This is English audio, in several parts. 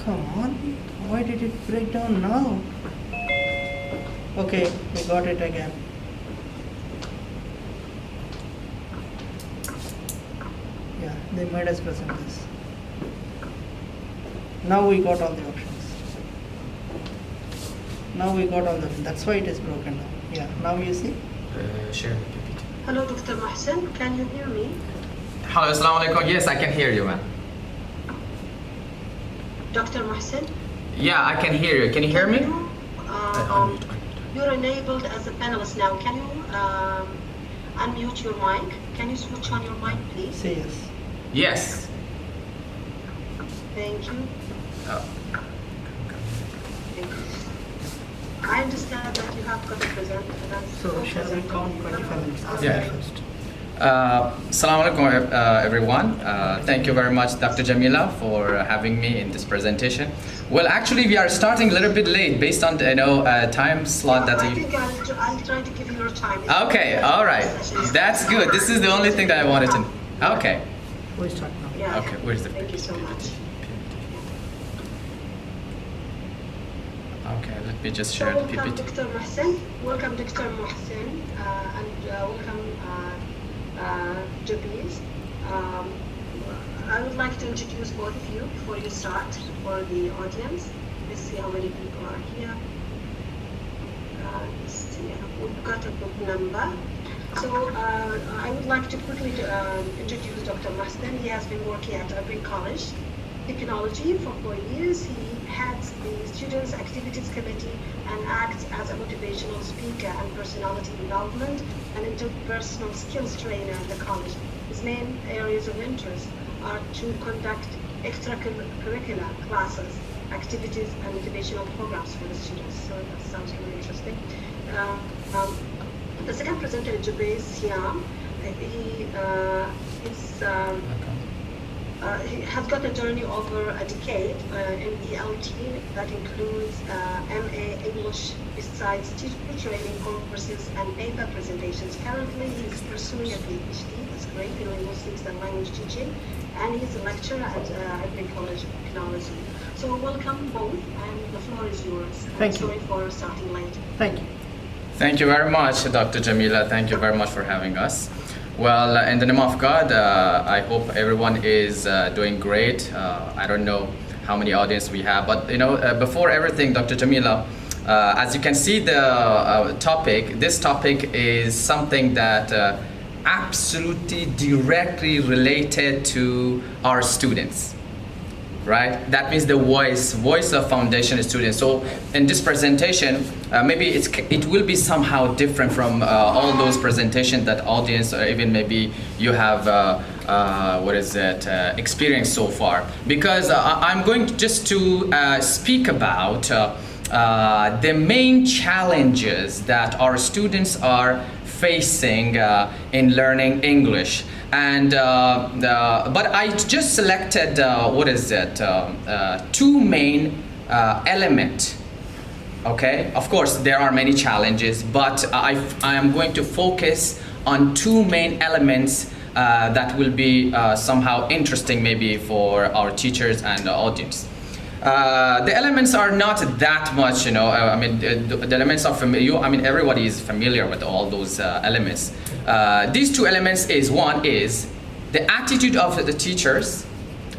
Come on, why did it break down now? Okay, we got it again. Yeah, they made us present this. Now we got all the options. Now we got all the, that's why it is broken down. Yeah, now you see? Share the PPT. Hello, Dr. Mohsen, can you hear me? Hello, assalamu alaikum. Yes, I can hear you, man. Dr. Mohsen? Yeah, I can hear you. Can you hear me? You're enabled as a panelist now. Can you unmute your mic? Can you switch on your mic, please? Say yes. Yes. Thank you. Oh. Thank you. I understand that you have got to present. So shall we count 25 minutes? Ask Yeah. me first. Assalamu alaikum, everyone. Thank you very much, Dr. Jamila, for having me in this presentation. Well, actually, we are starting a little bit late based on the time slot that I you. think I'll try to give you your time. Okay, all right. That's good. This is the only thing that I wanted to. Okay. We start now. Yeah. Okay. Where's the? Thank you so much. Okay. Let me just share the Welcome, PPT. Dr. Mohsen. Welcome, Dr. Mohsen, and welcome, Qaboos. I would like to introduce both of you before you start for the audience. Let's see how many people are here. Let's see, we've got a book number. So I would like to quickly introduce Dr. Mohsen. He has been working at Ibri College Technology for 4 years. He heads the Students' Activities Committee and acts as a motivational speaker and personality development and interpersonal skills trainer at the college. His main areas of interest are to conduct extracurricular classes, activities, and motivational programs for the students. So that sounds really interesting. The second presenter is Qaboos here. He has got a journey over a decade in ELT that includes MA English besides teacher training courses and paper presentations. Currently, he's pursuing a PhD, that's great, in linguistics and language teaching, and he's a lecturer at Ibri College of Technology. So welcome both, and the floor is yours. Thank you. Sorry for starting late. Thank you. Thank you very much, Dr. Jamila. Thank you very much for having us. Well, in the name of God, I hope everyone is doing great. I don't know how many audience we have, but before everything, Dr. Jamila, as you can see the topic, this topic is something that absolutely directly related to our students. Right? That means the voice of foundation students. So in this presentation, maybe it will be somehow different from all those presentations that audience or even maybe you have experienced so far. Because I'm going just to speak about the main challenges that our students are facing in learning English. And but I just selected two main elements. Okay, of course there are many challenges, but I am going to focus on two main elements that will be somehow interesting maybe for our teachers and the audience. The elements are not that much, the elements are familiar. Everybody is familiar with all those elements. These two elements one is the attitude of the teachers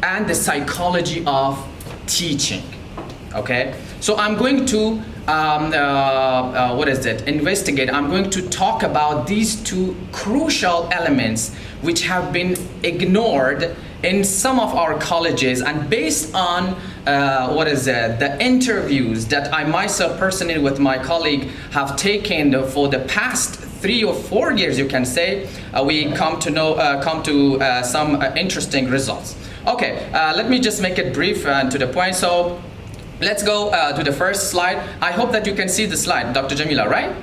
and the psychology of teaching. Okay, so I'm going to investigate. I'm going to talk about these two crucial elements which have been ignored in some of our colleges, and based on the interviews that I myself personally with my colleague have taken for the past 3 or 4 years, you can say, we come to some interesting results. Okay, let me just make it brief and to the point. So let's go to the first slide. I hope that you can see the slide, Dr. Jamila, right?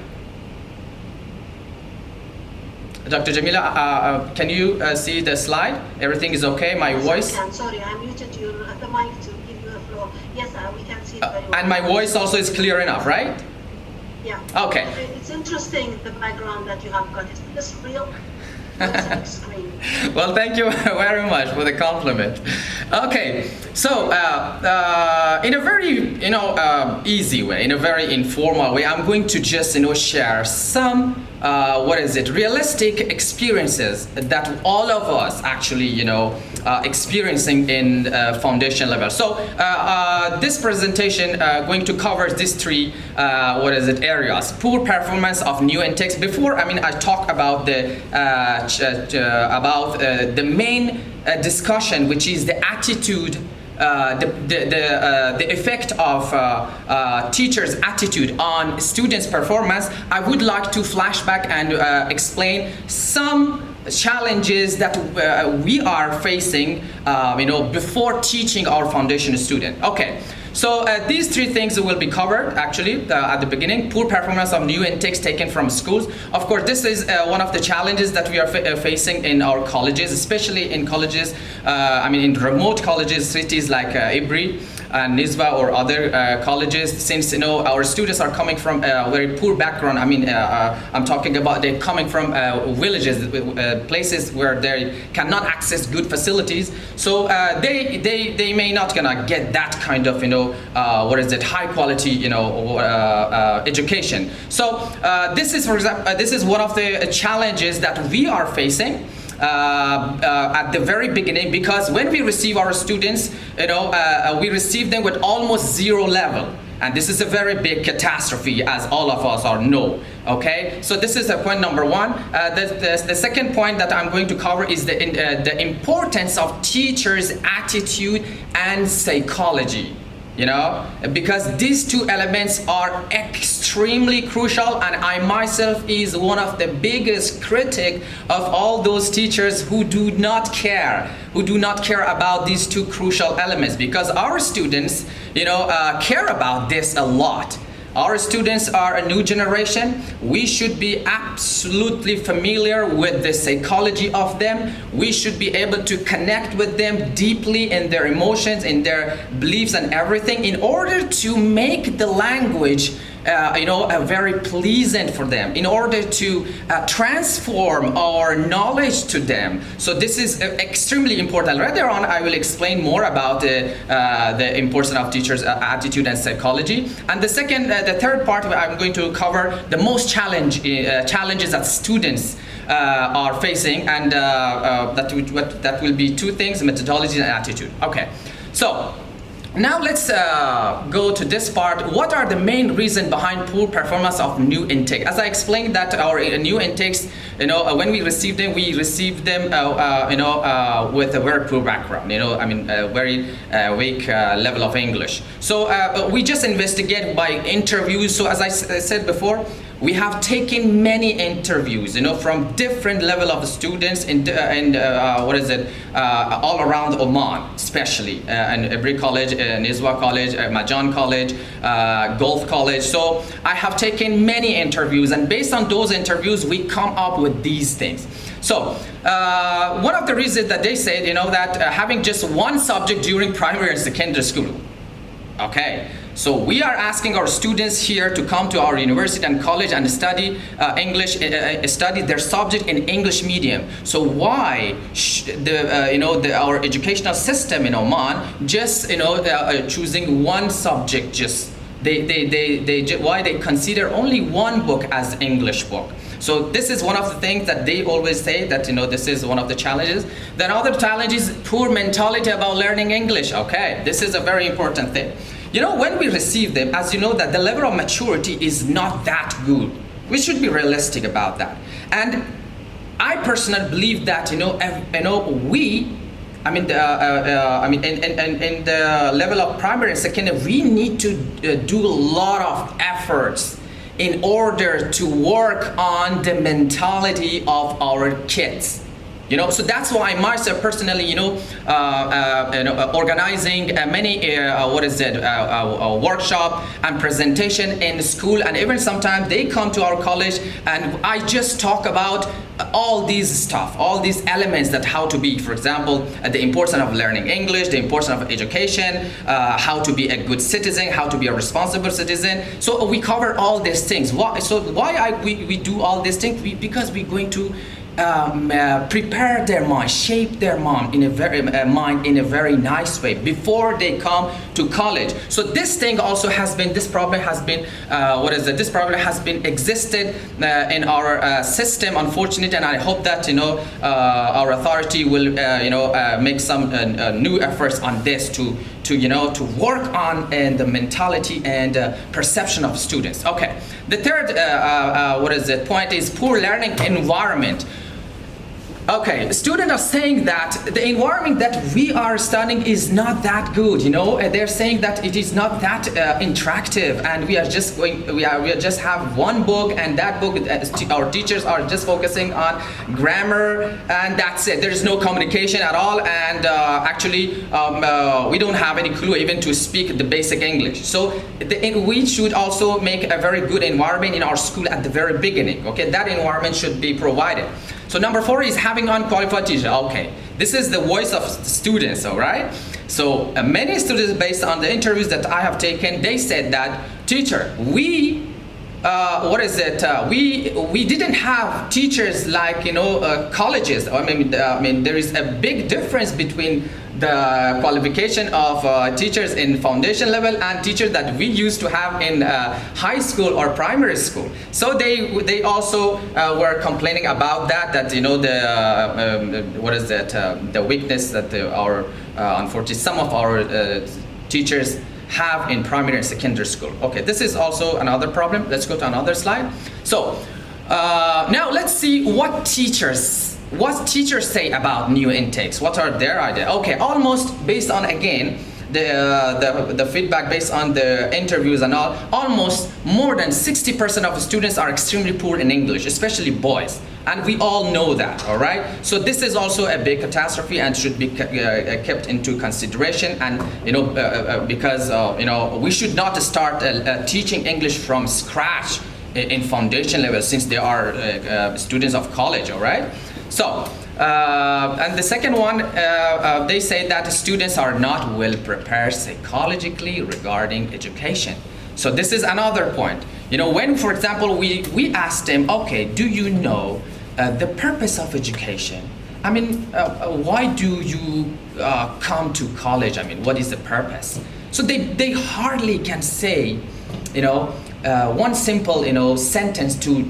Dr. Jamila, can you see the slide? Everything is okay? My voice? Sorry, I muted the mic to give you the floor. Yes, we can see it very well. And my voice also is clear enough, right? Yeah. Okay. It's interesting, the background that you have got. Is this real? It's a big screen. Well, thank you very much for the compliment. Okay, so in a very easy way, in a very informal way, I'm going to just share some realistic experiences that all of us actually experiencing in foundation level. So this presentation going to cover these three areas: poor performance of new intakes. Before I talk about the main discussion, which is the attitude, the effect of teachers' attitude on students' performance. I would like to flash back and explain some challenges that we are facing, before teaching our foundation student. Okay. So these three things will be covered actually at the beginning. Poor performance of new intakes taken from schools. Of course, this is one of the challenges that we are facing in our colleges, especially in colleges, in remote colleges, cities like Ibri and Nisba or other colleges, since our students are coming from a very poor background. I'm talking about they coming from villages, places where they cannot access good facilities. So they may not gonna get that kind of high quality education. So this is, for example, this is one of the challenges that we are facing at the very beginning, because when we receive our students, we receive them with almost zero level, and this is a very big catastrophe, as all of us know. Okay, so this is point number one. The second point that I'm going to cover is the importance of teachers' attitude and psychology. Because these two elements are extremely crucial, and I myself is one of the biggest critic of all those teachers who do not care about these two crucial elements, because our students care about this a lot. Our students are a new generation. We should be absolutely familiar with the psychology of them. We should be able to connect with them deeply in their emotions, in their beliefs and everything, in order to make the language very pleasant for them, in order to transform our knowledge to them. So this is extremely important. Later on, I will explain more about the importance of teachers' attitude and psychology. And the third part, I'm going to cover the most challenges that students are facing, and that will be two things: methodology and attitude. Okay, so now let's go to this part. What are the main reasons behind poor performance of new intake? As I explained, that our new intakes, when we receive them with a very poor background, a very weak level of English. So we just investigate by interviews. So as I said before, we have taken many interviews, from different level of students all around Oman, especially and Ibri College, Nizwa College, Majan College, Gulf College. So I have taken many interviews, and based on those interviews, we come up with these things. So one of the reasons that they said, that having just one subject during primary and secondary school. Okay. So we are asking our students here to come to our university and college and study English, study their subject in English medium. So why our educational system in Oman just choosing one subject? Why they consider only one book as English book? So this is one of the things that they always say, that this is one of the challenges. Then other challenge is poor mentality about learning English. Okay, this is a very important thing. When we receive them, as that the level of maturity is not that good. We should be realistic about that. And I personally believe that in the level of primary and secondary, we need to do a lot of efforts in order to work on the mentality of our kids. So that's why myself personally, organizing many workshop and presentation in school, and even sometimes they come to our college, and I just talk about all these elements that how to be, for example, the importance of learning English, the importance of education, how to be a good citizen, how to be a responsible citizen. So we cover all these things. Why we do all these things? Because we're going to prepare their mind, shape their mind in a very nice way before they come to college. So this thing also has been, this problem has been, this problem has been existed in our system, unfortunately, and I hope that our authority will make some new efforts on this to work on the mentality and perception of students. Okay, the third point is poor learning environment. Okay, students are saying that the environment that we are studying is not that good. They're saying that it is not that interactive, and we are just have one book, and that book our teachers are just focusing on grammar, and that's it. There is no communication at all, and we don't have any clue even to speak the basic English. So we should also make a very good environment in our school at the very beginning. Okay, that environment should be provided. So number 4 is having unqualified teacher. Okay, this is the voice of the students, all right? So many students, based on the interviews that I have taken, they said that, teacher, we didn't have teachers like colleges. I mean there is a big difference between the qualification of teachers in foundation level and teachers that we used to have in high school or primary school. So they also were complaining about that the weakness that unfortunately some of our teachers have in primary and secondary school. Okay, this is also another problem. Let's go to another slide. So now let's see what teachers say about new intakes. What are their ideas? Okay, almost based on, again, the feedback based on the interviews and all, almost more than 60% of students are extremely poor in English, especially boys. And we all know that, all right? So this is also a big catastrophe and should be kept into consideration. And because we should not start teaching English from scratch in foundation level, since they are students of college, all right? So, and the second one, they say that students are not well prepared psychologically regarding education. So this is another point. When, for example, we asked them, okay, do you know the purpose of education? I mean, why do you come to college? I mean, what is the purpose? So they hardly can say, one simple, sentence to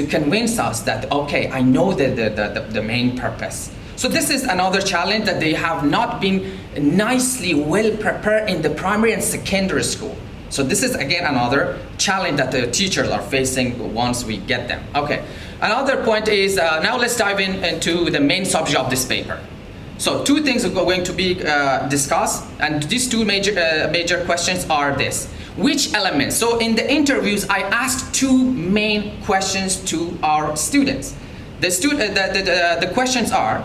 convince us that, okay, I know the main purpose. So this is another challenge, that they have not been nicely well prepared in the primary and secondary school. So this is again another challenge that the teachers are facing once we get them. Okay, another point is, now let's dive into the main subject of this paper. So 2 things are going to be discussed, and these 2 major questions are this. Which elements? So in the interviews, I asked 2 main questions to our students. The questions are,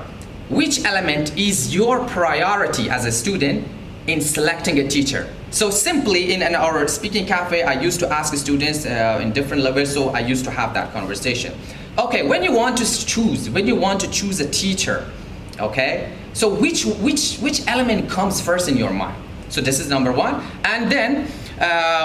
which element is your priority as a student in selecting a teacher? So simply in our speaking cafe, I used to ask students in different levels, so I used to have that conversation. Okay, when you want to choose a teacher, okay, so which element comes first in your mind? So this is number 1. And then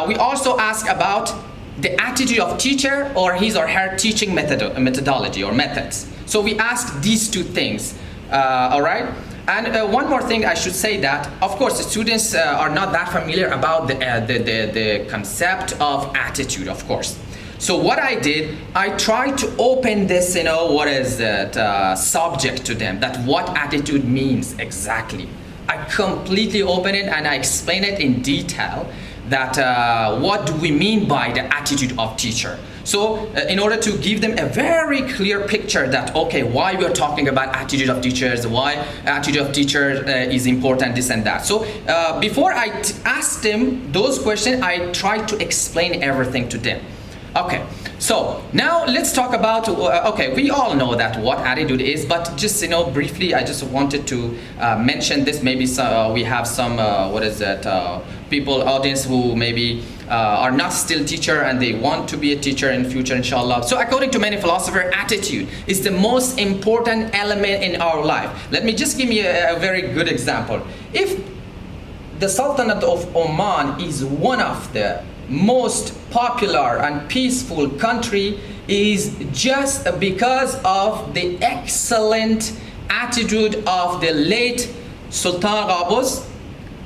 we also ask about the attitude of teacher or his or her teaching methodology or methods. So we ask these 2 things, all right? And one more thing I should say, that of course the students are not that familiar about the concept of attitude, of course. So what I did, I tried to open this, subject to them, that what attitude means exactly. I completely open it and I explain it in detail, that what do we mean by the attitude of teacher. So in order to give them a very clear picture that, okay, why we are talking about attitude of teachers, why attitude of teacher is important, this and that. So before I asked them those questions, I tried to explain everything to them. Okay, so now let's talk about, okay, we all know that what attitude is, but just, briefly, I just wanted to mention this. Maybe we have some, people, audience who maybe are not still teacher and they want to be a teacher in future, inshallah. So according to many philosophers, attitude is the most important element in our life. Let me just give you a very good example. If the Sultanate of Oman is one of the most popular and peaceful country is just because of the excellent attitude of the late Sultan Qaboos,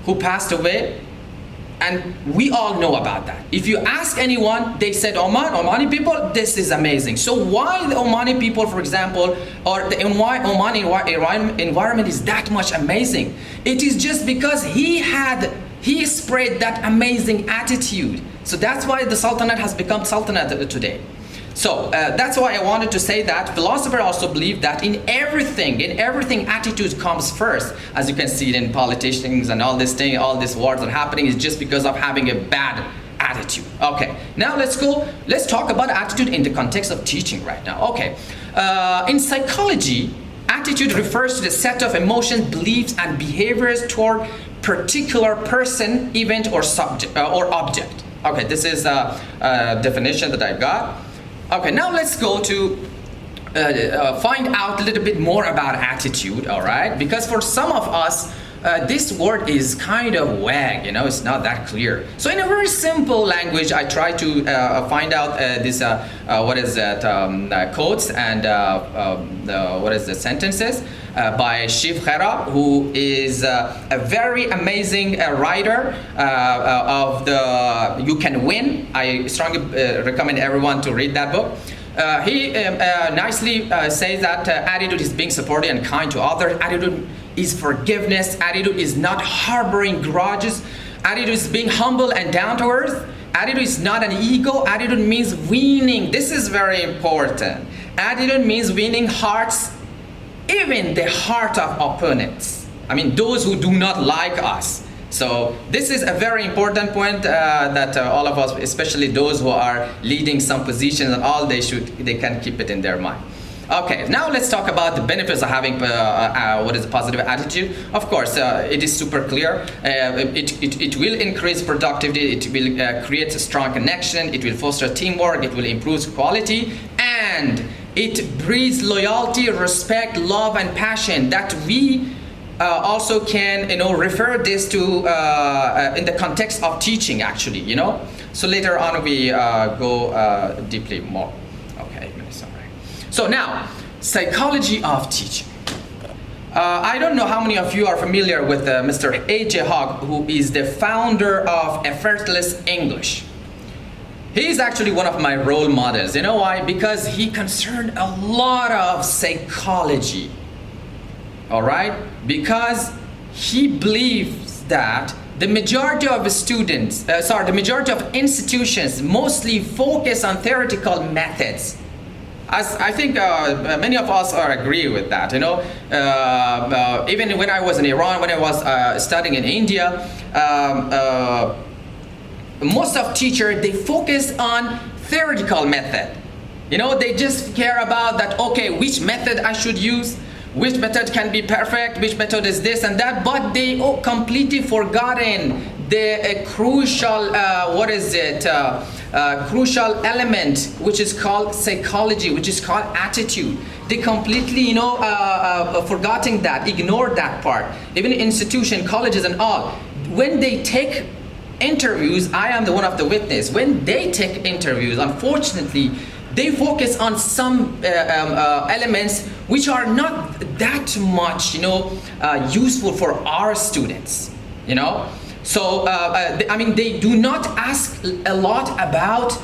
who passed away. And we all know about that. If you ask anyone, they said, Omani people, this is amazing. So why the Omani people, for example, or the Omani environment is that much amazing? It is just because he spread that amazing attitude. So that's why the Sultanate has become Sultanate today. So that's why I wanted to say that philosophers also believe that in everything, attitude comes first. As you can see in politicians and all this thing, all these wars are happening is just because of having a bad attitude. Okay, now let's talk about attitude in the context of teaching right now. Okay, in psychology, attitude refers to the set of emotions, beliefs, and behaviors toward particular person, event, or subject or object. Okay, this is a definition that I got. Okay, now let's go to find out a little bit more about attitude, all right? Because for some of us, this word is kind of vague, it's not that clear. So in a very simple language, I try to find out this, quotes and sentences by Shiv Khera, who is a very amazing writer of the You Can Win. I strongly recommend everyone to read that book. He nicely says that attitude is being supportive and kind to others. Attitude is forgiveness. Attitude is not harboring grudges. Attitude is being humble and down to earth. Attitude is not an ego. Attitude means winning. This is very important. Attitude means winning hearts, even the heart of opponents. I mean, those who do not like us. So this is a very important point that all of us, especially those who are leading some positions and all, they can keep it in their mind. Okay, now let's talk about the benefits of having what is a positive attitude. Of course, it is super clear. It will increase productivity. It will create a strong connection. It will foster teamwork. It will improve quality, and it breeds loyalty, respect, love, and passion that we also can, refer this to in the context of teaching, actually, So later on we go deeply more. Okay, sorry. So now, psychology of teaching. I don't know how many of you are familiar with Mr. A.J. Hogg, who is the founder of Effortless English. He is actually one of my role models. You know why? Because he concerned a lot of psychology. All right? Because he believes that the majority of students, the majority of institutions mostly focus on theoretical methods. As I think many of us agree with that, even when I was in Iran, when I was studying in India, most of teachers, they focus on theoretical method. They just care about that, okay, which method I should use, which method can be perfect, which method is this and that, but they completely forgotten the crucial, crucial element, which is called psychology, which is called attitude. They completely, forgotten that, ignored that part. Even institution, colleges and all, when they take interviews, I am the one of the witness. When they take interviews, unfortunately, they focus on some elements which are not that much, useful for our students, So, they do not ask a lot about,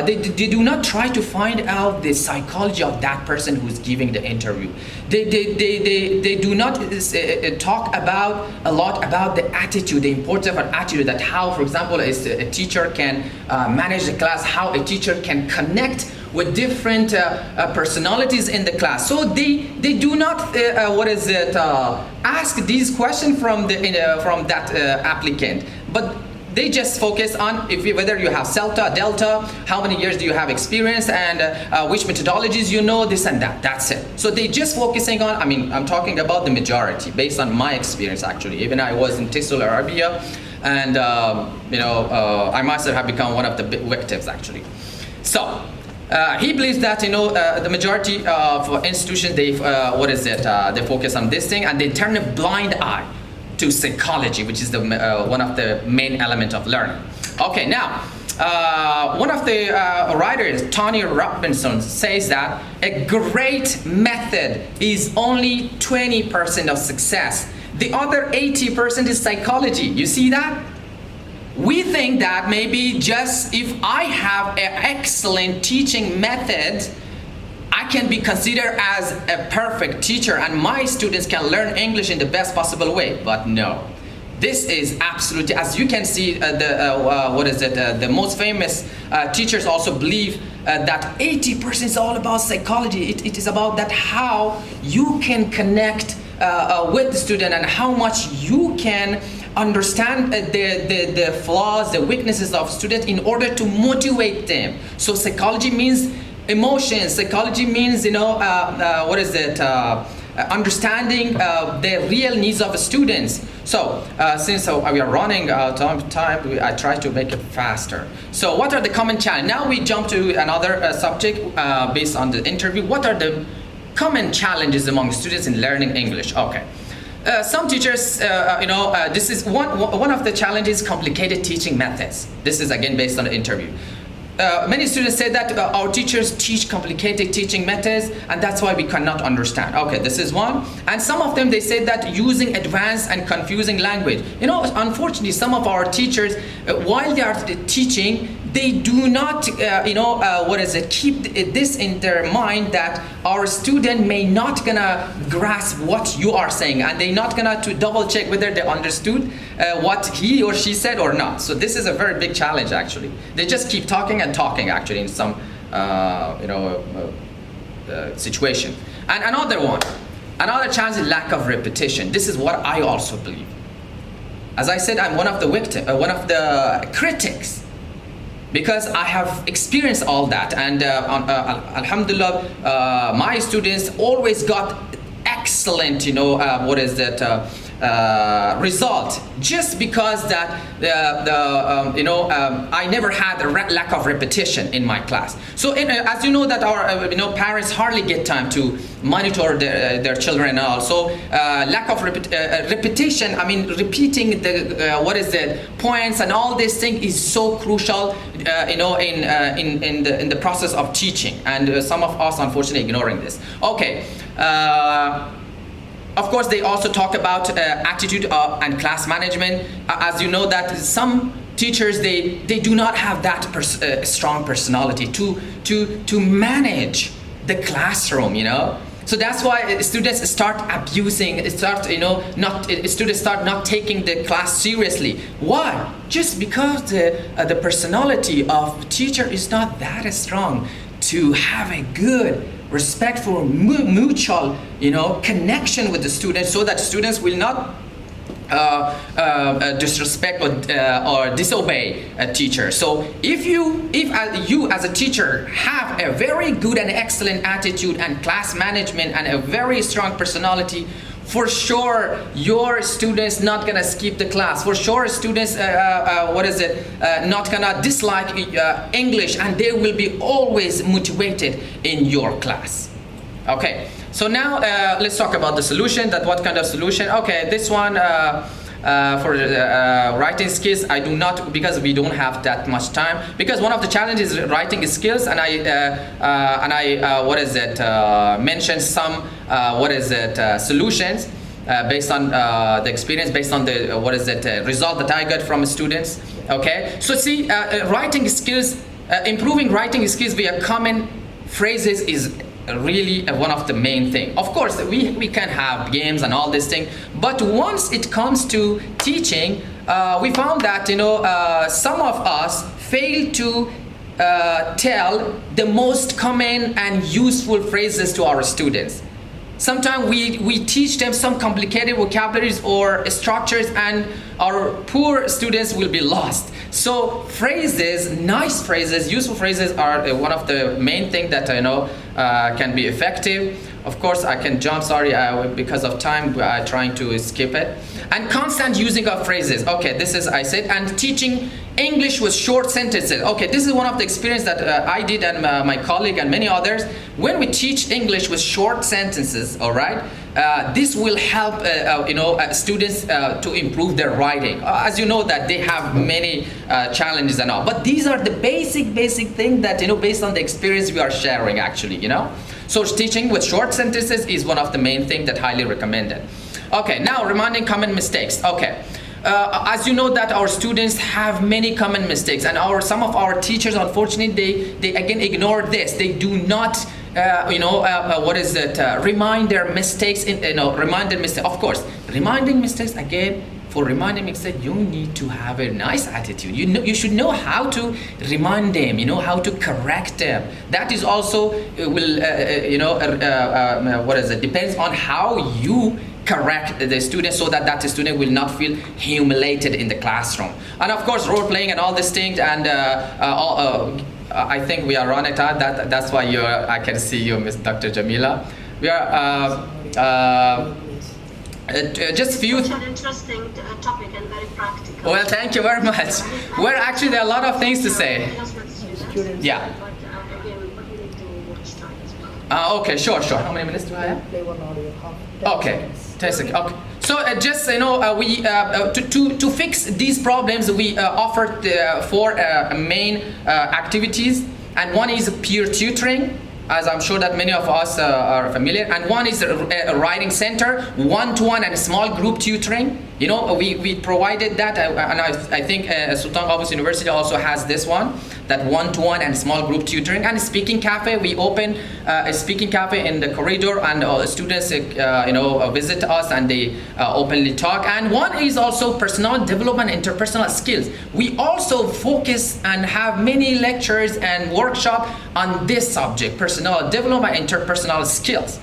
they do not try to find out the psychology of that person who's giving the interview. They do not talk about a lot about the attitude, the importance of an attitude, that how, for example, a teacher can manage the class, how a teacher can connect with different personalities in the class. So they do not ask these questions from that applicant, but they just focus on whether you have CELTA, Delta, how many years do you have experience, and which methodologies this and that. That's it. So they just focusing on, I'm talking about the majority based on my experience, actually. Even I was in Tisol, Arabia, and I myself have become one of the victims, actually. So he believes that the majority of institutions, they focus on this thing, and they turn a blind eye to psychology, which is one of the main elements of learning. Okay, now one of the writers, Tony Robinson, says that a great method is only 20% of success. The other 80% is psychology. You see that? We think that maybe just if I have an excellent teaching method, I can be considered as a perfect teacher and my students can learn English in the best possible way. But no. This is absolutely, as you can see, the most famous teachers also believe that 80% is all about psychology. It is about that how you can connect with the student and how much you can understand the flaws, the weaknesses of students in order to motivate them. So psychology means emotions. Psychology means, understanding the real needs of students. So since we are running out of time, I try to make it faster. So what are the common challenges? Now we jump to another subject based on the interview. What are the common challenges among students in learning English? Okay. Some teachers, this is one of the challenges, complicated teaching methods. This is again based on the interview. Many students say that our teachers teach complicated teaching methods and that's why we cannot understand. Okay, this is one. And some of them, they say that using advanced and confusing language. Unfortunately, some of our teachers, while they are teaching, they do not, keep this in their mind that our student may not gonna grasp what you are saying and they're not gonna to double check whether they understood what he or she said or not. So this is a very big challenge actually. They just keep talking and talking actually in some, situation. And another challenge is lack of repetition. This is what I also believe. As I said, I'm one of the critics, because I have experienced all that, and alhamdulillah, my students always got excellent, result, just because that I never had a lack of repetition in my class. So as you know that our parents hardly get time to monitor their children and all. So lack of repetition, I mean repeating the points and all this thing is so crucial in the process of teaching, and some of us unfortunately ignoring this. Okay. Of course, they also talk about attitude and class management. As you know that some teachers, they do not have that strong personality to manage the classroom, So that's why students start abusing, students start not taking the class seriously. Why? Just because the personality of teacher is not that strong to have a good, respectful, mutual, connection with the students, so that students will not disrespect or disobey a teacher. So if you as a teacher have a very good and excellent attitude and class management and a very strong personality, for sure your students not gonna skip the class. For sure students not gonna dislike English, and they will be always motivated in your class. Okay, so now let's talk about the solution. That what kind of solution? Okay, this one for writing skills, I do not, because we don't have that much time. Because one of the challenges is writing skills, and I mentioned some solutions based on the experience, based on the result that I got from students. Okay, so see, writing skills, improving writing skills via common phrases is really one of the main thing. Of course, we can have games and all this thing, but once it comes to teaching, we found that some of us fail to tell the most common and useful phrases to our students. Sometimes we teach them some complicated vocabularies or structures, and our poor students will be lost. So phrases, nice phrases, useful phrases are one of the main things that can be effective. Of course, I can jump, sorry, because of time, I'm trying to skip it. And constant using of phrases. Okay, this is, I said, and teaching English with short sentences. Okay, this is one of the experience that I did and my colleague and many others. When we teach English with short sentences, all right, this will help students to improve their writing. As you know that they have many challenges and all, but these are the basic thing that based on the experience we are sharing actually. So teaching with short sentences is one of the main things that highly recommended. Okay, now reminding common mistakes. Okay. As you know that our students have many common mistakes, and some of our teachers, unfortunately, they again ignore this. They do not, remind their mistakes. Remind their mistakes. Of course, reminding mistakes again. For reminding mistakes, you need to have a nice attitude. You should know how to remind them. How to correct them. That is also depends on how you correct the student, so that student will not feel humiliated in the classroom. And of course, role playing and all these things. And I think we are running out. That's why I can see you, Miss Dr. Jamila. We are just few. Such an interesting topic and very practical. Well, thank you very much. Well, actually, there are a lot of things to say. Students. Yeah. But again, we need to watch time as well. Okay, sure. How many minutes do I have? Play one audio. Okay, 10 seconds. Okay. So just we to fix these problems, we offered 4 main activities, and one is peer tutoring, as I'm sure that many of us are familiar, and one is a writing center, one-to-one and small group tutoring. We provided that, and I think Sultan Qaboos University also has this one, that one-to-one and small group tutoring. And speaking cafe, we open a speaking cafe in the corridor, and students visit us and they openly talk. And one is also personal development, interpersonal skills. We also focus and have many lectures and workshops on this subject, personal development, interpersonal skills.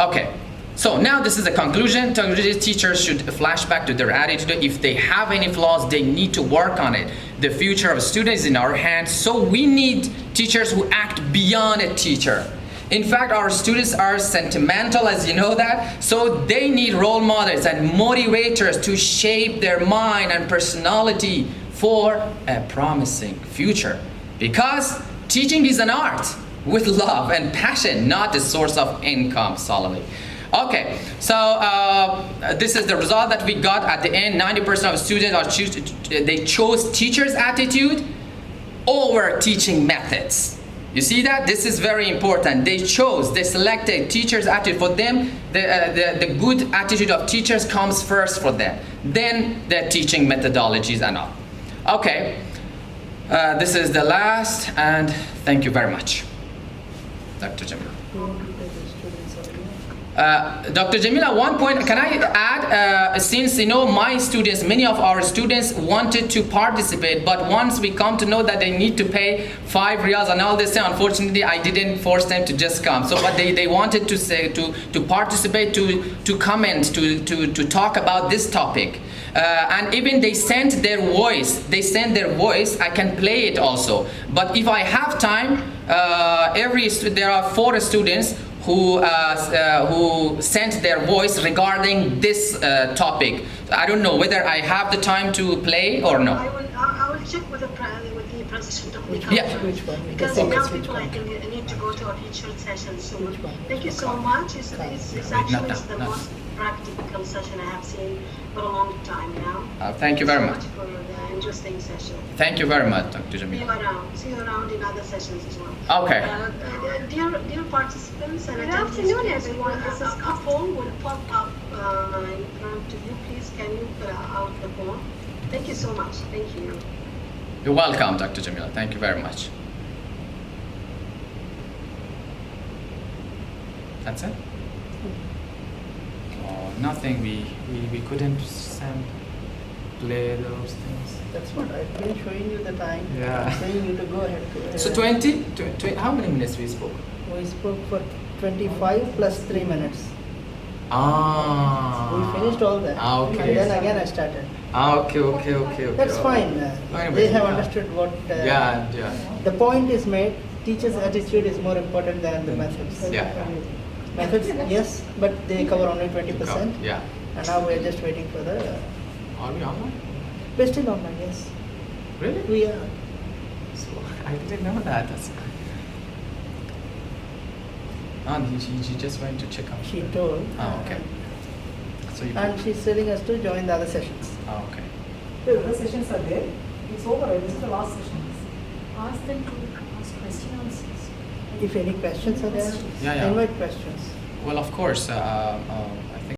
Okay. So now this is the conclusion. Teachers should flash back to their attitude. If they have any flaws, they need to work on it. The future of students is in our hands, so we need teachers who act beyond a teacher. In fact, our students are sentimental, as you know that, so they need role models and motivators to shape their mind and personality for a promising future. Because teaching is an art with love and passion, not a source of income solely. Okay, so this is the result that we got at the end. 90% of students they chose teachers' attitude over teaching methods. You see that? This is very important. They selected teachers' attitude. For them, the good attitude of teachers comes first for them. Then the teaching methodologies and all. Okay, this is the last, and thank you very much, Dr. Jamila. Dr. Jamila, one point, can I add, since my students, many of our students wanted to participate, but once we come to know that they need to pay 5 riyals and all this, unfortunately I didn't force them to just come. So, but they wanted to say, to participate, to comment, to talk about this topic. And even they sent their voice. I can play it also. But if I have time, there are 4 students who sent their voice regarding this topic. I don't know whether I have the time to play or no. I will check with the president of the council. Yeah. Which one? Because now people I think need to go to a teacher session soon. Thank you so much. It's actually the most practical session I have seen for a long time now. Thank you very much. For the interesting session. Thank you very much, Dr. Jamila. See you around in other sessions as well. Okay. Dear participants and attendees, everyone, this is a form will pop up in front of you. Please, can you fill out the form? Thank you so much. Thank you. You're welcome, Dr. Jamila. Thank you very much. That's it? Oh, nothing. We couldn't play those things. That's what I've been showing you the time. Yeah. Saying you to go ahead. So 20, how many minutes we spoke? We spoke for 25 plus 3 minutes. Ah. We finished all that. Okay. And then again I started. Okay. That's fine. They have understood what. Yeah. The point is made. Teacher's attitude is more important than the methods. Yeah. Methods, yes, but they cover only 20%. Yeah. And now we're just waiting for the. Are we online? We're still online, yes. Really? We are. So I didn't know that. He just went to check up. She told. Oh, okay. So you. And she's telling us to join the other sessions. Oh, okay. The other sessions are there. It's over. This is the last session. Ask them to ask question answers. If any questions are there, Yeah. invite questions. Well, of course.